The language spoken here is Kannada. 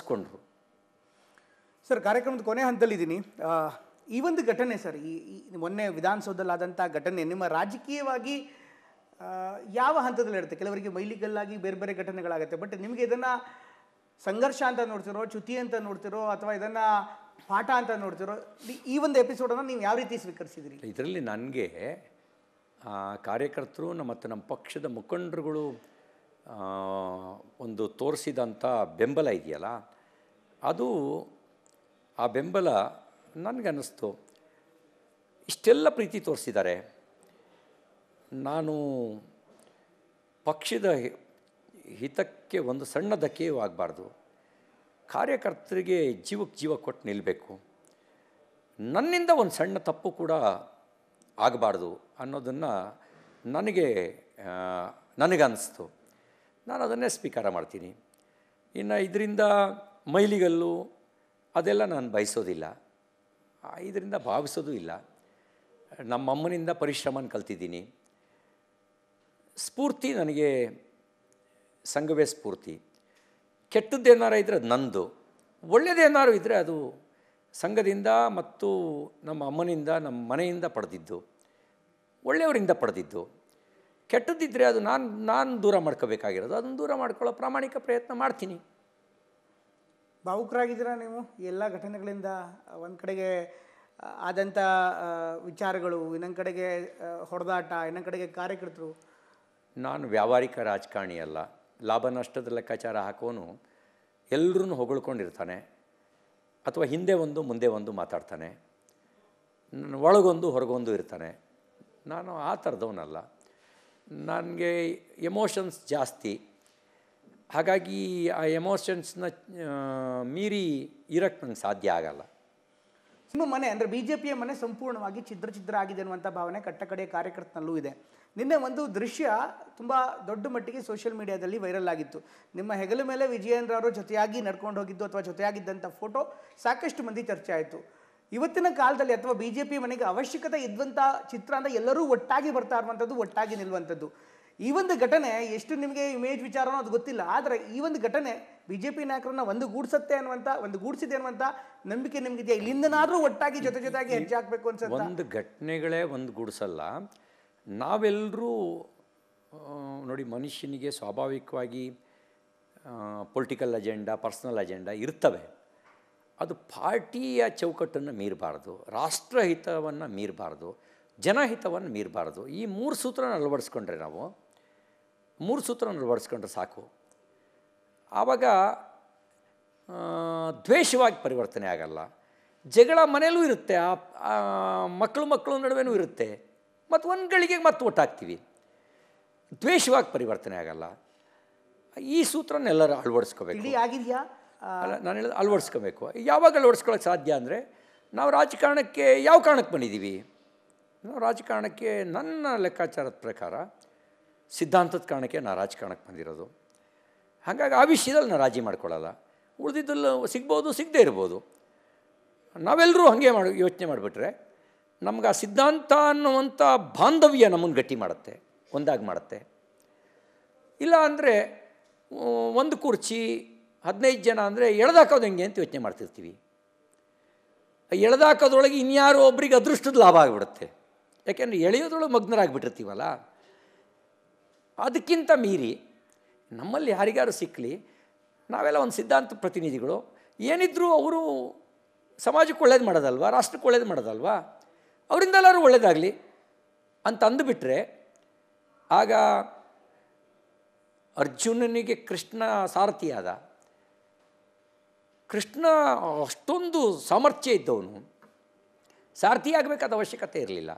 ಅಳವಡಿಸ್ಕೊಂಡ್ರು. ಸರ್, ಕಾರ್ಯಕ್ರಮದ ಕೊನೆ ಹಂತದಲ್ಲಿದ್ದೀನಿ. ಈ ಒಂದು ಘಟನೆ ಸರ್, ಈ ಮೊನ್ನೆ ವಿಧಾನಸೌಧದಲ್ಲಾದಂಥ ಘಟನೆ ನಿಮ್ಮ ರಾಜಕೀಯವಾಗಿ ಯಾವ ಹಂತದಲ್ಲಿ ಇರುತ್ತೆ? ಕೆಲವರಿಗೆ ಮೈಲಿಗಲ್ಲಾಗಿ ಬೇರೆ ಬೇರೆ ಘಟನೆಗಳಾಗುತ್ತೆ. ಬಟ್ ನಿಮಗೆ ಇದನ್ನು ಸಂಘರ್ಷ ಅಂತ ನೋಡ್ತಿರೋ, ಚ್ಯುತಿ ಅಂತ ನೋಡ್ತಿರೋ, ಅಥವಾ ಇದನ್ನು ಪಾಠ ಅಂತ ನೋಡ್ತಿರೋ? ಈ ಒಂದು ಎಪಿಸೋಡನ್ನು ನೀವು ಯಾವ ರೀತಿ ಸ್ವೀಕರಿಸಿದಿರಿ? ಇದರಲ್ಲಿ ನನಗೆ ಕಾರ್ಯಕರ್ತರು ಮತ್ತು ನಮ್ಮ ಪಕ್ಷದ ಮುಖಂಡರುಗಳು ಒಂದು ತೋರಿಸಿದಂಥ ಬೆಂಬಲ ಇದೆಯಲ್ಲ, ಅದು ಆ ಬೆಂಬಲ ನನಗನ್ನಿಸ್ತು. ಇಷ್ಟೆಲ್ಲ ಪ್ರೀತಿ ತೋರಿಸಿದ್ದಾರೆ, ನಾನು ಪಕ್ಷದ ಹಿತಕ್ಕೆ ಒಂದು ಸಣ್ಣ ಧಕ್ಕೆಯೂ ಆಗಬಾರ್ದು, ಕಾರ್ಯಕರ್ತರಿಗೆ ಜೀವಕ್ಕೆ ಜೀವ ಕೊಟ್ಟು ನಿಲ್ಲಬೇಕು, ನನ್ನಿಂದ ಒಂದು ಸಣ್ಣ ತಪ್ಪು ಕೂಡ ಆಗಬಾರ್ದು ಅನ್ನೋದನ್ನು ನನಗನ್ನಿಸ್ತು. ನಾನು ಅದನ್ನೇ ಸ್ವೀಕಾರ ಮಾಡ್ತೀನಿ. ಇನ್ನು ಇದರಿಂದ ಮೈಲಿಗಲ್ಲು ಅದೆಲ್ಲ ನಾನು ಬಯಸೋದಿಲ್ಲ, ಇದರಿಂದ ಭಾವಿಸೋದು ಇಲ್ಲ. ನಮ್ಮಮ್ಮನಿಂದ ಪರಿಶ್ರಮನ ಕಲ್ತಿದ್ದೀನಿ. ಸ್ಫೂರ್ತಿ ನನಗೆ ಸಂಘವೇ ಸ್ಫೂರ್ತಿ. ಕೆಟ್ಟದ್ದೇನಾರು ಇದ್ದರೆ ಅದು ನಂದು, ಒಳ್ಳೆಯದೇನಾರು ಇದ್ದರೆ ಅದು ಸಂಘದಿಂದ ಮತ್ತು ನಮ್ಮ ಅಮ್ಮನಿಂದ, ನಮ್ಮ ಮನೆಯಿಂದ ಪಡೆದಿದ್ದು, ಒಳ್ಳೆಯವರಿಂದ ಪಡೆದಿದ್ದು. ಕೆಟ್ಟದ್ದಿದ್ದರೆ ಅದು ನಾನು ದೂರ ಮಾಡ್ಕೋಬೇಕಾಗಿರೋದು, ಅದನ್ನು ದೂರ ಮಾಡ್ಕೊಳ್ಳೋ ಪ್ರಾಮಾಣಿಕ ಪ್ರಯತ್ನ ಮಾಡ್ತೀನಿ. ಭಾವುಕರಾಗಿದ್ದೀರಾ ನೀವು ಎಲ್ಲ ಘಟನೆಗಳಿಂದ? ಒಂದು ಕಡೆಗೆ ಆದಂಥ ವಿಚಾರಗಳು, ಇನ್ನೊಂದು ಕಡೆಗೆ ಹೊಡೆದಾಟ, ಇನ್ನೊಂದು ಕಡೆಗೆ ಕಾರ್ಯಕರ್ತರು. ನಾನು ವ್ಯಾವಹಾರಿಕ ರಾಜಕಾರಣಿ ಅಲ್ಲ. ಲಾಭ ನಷ್ಟದ ಲೆಕ್ಕಾಚಾರ ಹಾಕೋನು ಎಲ್ಲರೂ ಹೊಗಳ್ಕೊಂಡಿರ್ತಾನೆ, ಅಥವಾ ಹಿಂದೆ ಒಂದು ಮುಂದೆ ಒಂದು ಮಾತಾಡ್ತಾನೆ, ಒಳಗೊಂದು ಹೊರಗೊಂದು ಇರ್ತಾನೆ. ನಾನು ಆ ಥರದವನಲ್ಲ. ನನಗೆ ಎಮೋಷನ್ಸ್ ಜಾಸ್ತಿ. ಹಾಗಾಗಿ ಆ ಎಮೋಷನ್ಸ್ನ ಮೀರಿ ಇರೋಕ್ಕೆ ನನಗೆ ಸಾಧ್ಯ ಆಗಲ್ಲ. ನಿಮ್ಮ ಮನೆ ಅಂದರೆ BJPಯ ಮನೆ ಸಂಪೂರ್ಣವಾಗಿ ಛಿದ್ರ ಆಗಿದೆ ಅನ್ನುವಂಥ ಭಾವನೆ ಕಟ್ಟಕಡೆಯ ಕಾರ್ಯಕರ್ತನಲ್ಲೂ ಇದೆ. ನಿನ್ನೆ ಒಂದು ದೃಶ್ಯ ತುಂಬ ದೊಡ್ಡ ಮಟ್ಟಿಗೆ ಸೋಷಿಯಲ್ ಮೀಡಿಯಾದಲ್ಲಿ ವೈರಲ್ ಆಗಿತ್ತು. ನಿಮ್ಮ ಹೆಗಲ ಮೇಲೆ ವಿಜಯೇಂದ್ರ ಅವರು ಜೊತೆಯಾಗಿ ನಡ್ಕೊಂಡು ಹೋಗಿದ್ದು ಅಥವಾ ಜೊತೆಯಾಗಿದ್ದಂಥ ಫೋಟೋ ಸಾಕಷ್ಟು ಮಂದಿ ಚರ್ಚೆ ಆಯಿತು. ಇವತ್ತಿನ ಕಾಲದಲ್ಲಿ ಅಥವಾ BJP ಮನೆಗೆ ಅವಶ್ಯಕತೆ ಇದ್ದಂಥ ಚಿತ್ರ ಅಂದರೆ ಎಲ್ಲರೂ ಒಟ್ಟಾಗಿ ಬರ್ತಾ ಇರುವಂಥದ್ದು, ಒಟ್ಟಾಗಿ ನಿಲ್ಲುವಂಥದ್ದು. ಈ ಒಂದು ಘಟನೆ ಎಷ್ಟು ನಿಮಗೆ ಇಮೇಜ್ ವಿಚಾರನೋ ಅದು ಗೊತ್ತಿಲ್ಲ, ಆದರೆ ಈ ಒಂದು ಘಟನೆ BJP ನಾಯಕರನ್ನ ಗೂಡಿಸಿದೆ ಅನ್ನುವಂಥ ನಂಬಿಕೆ ನಿಮಗಿದೆಯಾ? ಇಲ್ಲಿಂದನಾದರೂ ಒಟ್ಟಾಗಿ ಜೊತೆಯಾಗಿ ಹೆಜ್ಜೆ ಹಾಕಬೇಕು ಅನ್ಸುತ್ತೆ. ಒಂದು ಘಟನೆಗಳೇ ಒಂದು ಗೂಡಿಸಲ್ಲ. ನಾವೆಲ್ಲರೂ ನೋಡಿ, ಮನುಷ್ಯನಿಗೆ ಸ್ವಾಭಾವಿಕವಾಗಿ ಪೊಲಿಟಿಕಲ್ ಅಜೆಂಡಾ, ಪರ್ಸ್ನಲ್ ಅಜೆಂಡಾ ಇರ್ತವೆ. ಅದು ಪಾರ್ಟಿಯ ಚೌಕಟ್ಟನ್ನು ಮೀರಬಾರ್ದು, ರಾಷ್ಟ್ರಹಿತವನ್ನು ಮೀರಬಾರ್ದು, ಜನಹಿತವನ್ನು ಮೀರಬಾರ್ದು. ಈ 3 ಸೂತ್ರನ ಅಳವಡಿಸ್ಕೊಂಡ್ರೆ, ನಾವು 3 ಸೂತ್ರನ ಅಳವಡಿಸ್ಕೊಂಡ್ರೆ ಸಾಕು. ಆವಾಗ ದ್ವೇಷವಾಗಿ ಪರಿವರ್ತನೆ ಆಗಲ್ಲ. ಜಗಳ ಮನೆಯಲ್ಲೂ ಇರುತ್ತೆ, ಮಕ್ಕಳು ನಡುವೆನೂ ಇರುತ್ತೆ, ಮತ್ತು ಒಂದು ಗಳಿಗೆ ಮತ್ತೆ ಒಟ್ಟಾಗ್ತೀವಿ. ದ್ವೇಷವಾಗಿ ಪರಿವರ್ತನೆ ಆಗಲ್ಲ. ಈ ಸೂತ್ರನ ಎಲ್ಲರೂ ಅಳವಡಿಸ್ಕೋಬೇಕು. ಆಗಿದೆಯಾ? ಅಲ್ಲ, ನಾನು ಹೇಳೋದು ಅಳವಡಿಸ್ಕೋಬೇಕು. ಯಾವಾಗ ಅಳವಡಿಸ್ಕೊಳ್ಳೋಕ್ಕೆ ಸಾಧ್ಯ ಅಂದರೆ, ನಾವು ರಾಜಕಾರಣಕ್ಕೆ ಯಾವ ಕಾರಣಕ್ಕೆ ಬಂದಿದ್ದೀವಿ? ನಾವು ರಾಜಕಾರಣಕ್ಕೆ ನನ್ನ ಲೆಕ್ಕಾಚಾರದ ಪ್ರಕಾರ ಸಿದ್ಧಾಂತದ ಕಾರಣಕ್ಕೆ ನಾನು ರಾಜಕಾರಣಕ್ಕೆ ಬಂದಿರೋದು. ಹಾಗಾಗಿ ಆ ವಿಷಯದಲ್ಲಿ ನಾನು ರಾಜಿ ಮಾಡ್ಕೊಳ್ಳಲ್ಲ. ಉಳಿದಿದ್ದಲ್ಲ ಸಿಗ್ಬೋದು, ಸಿಗದೇ ಇರ್ಬೋದು. ನಾವೆಲ್ಲರೂ ಹಾಗೆ ಯೋಚನೆ ಮಾಡಿಬಿಟ್ರೆ ನಮ್ಗೆ ಆ ಸಿದ್ಧಾಂತ ಅನ್ನುವಂಥ ಬಾಂಧವ್ಯ ನಮ್ಮನ್ನು ಗಟ್ಟಿ ಮಾಡುತ್ತೆ, ಒಂದಾಗಿ ಮಾಡುತ್ತೆ. ಇಲ್ಲ ಅಂದರೆ ಒಂದು ಕುರ್ಚಿ 15 ಜನ ಅಂದರೆ ಎಳೆದಾಕೋದು ಹೆಂಗೆ ಅಂತ ಯೋಚನೆ ಮಾಡ್ತಿರ್ತೀವಿ. ಎಳೆದಾಕೋದ್ರೊಳಗೆ ಇನ್ಯಾರೋ ಒಬ್ರಿಗೆ ಅದೃಷ್ಟದ ಲಾಭ ಆಗಿಬಿಡುತ್ತೆ. ಯಾಕೆಂದರೆ ಎಳೆಯೋದ್ರೊಳಗೆ ಮಗ್ನರಾಗಿಬಿಟ್ಟಿರ್ತೀವಲ್ಲ. ಅದಕ್ಕಿಂತ ಮೀರಿ ನಮ್ಮಲ್ಲಿ ಯಾರಿಗಾರು ಸಿಕ್ಕಲಿ, ನಾವೆಲ್ಲ ಒಂದು ಸಿದ್ಧಾಂತ ಪ್ರತಿನಿಧಿಗಳು. ಏನಿದ್ರೂ ಅವರು ಸಮಾಜಕ್ಕೆ ಒಳ್ಳೇದು ಮಾಡೋದಲ್ವ, ರಾಷ್ಟ್ರಕ್ಕೆ ಒಳ್ಳೇದು ಮಾಡೋದಲ್ವ, ಅವರಿಂದೆಲ್ಲರೂ ಒಳ್ಳೇದಾಗಲಿ ಅಂತ ಅಂದುಬಿಟ್ರೆ, ಆಗ ಅರ್ಜುನನಿಗೆ ಕೃಷ್ಣ ಸಾರಥಿಯಾದ. ಕೃಷ್ಣ ಅಷ್ಟೊಂದು ಸಾಮರ್ಥ್ಯ ಇದ್ದವನು, ಸಾರಥಿ ಆಗಬೇಕಾದ ಅವಶ್ಯಕತೆ ಇರಲಿಲ್ಲ.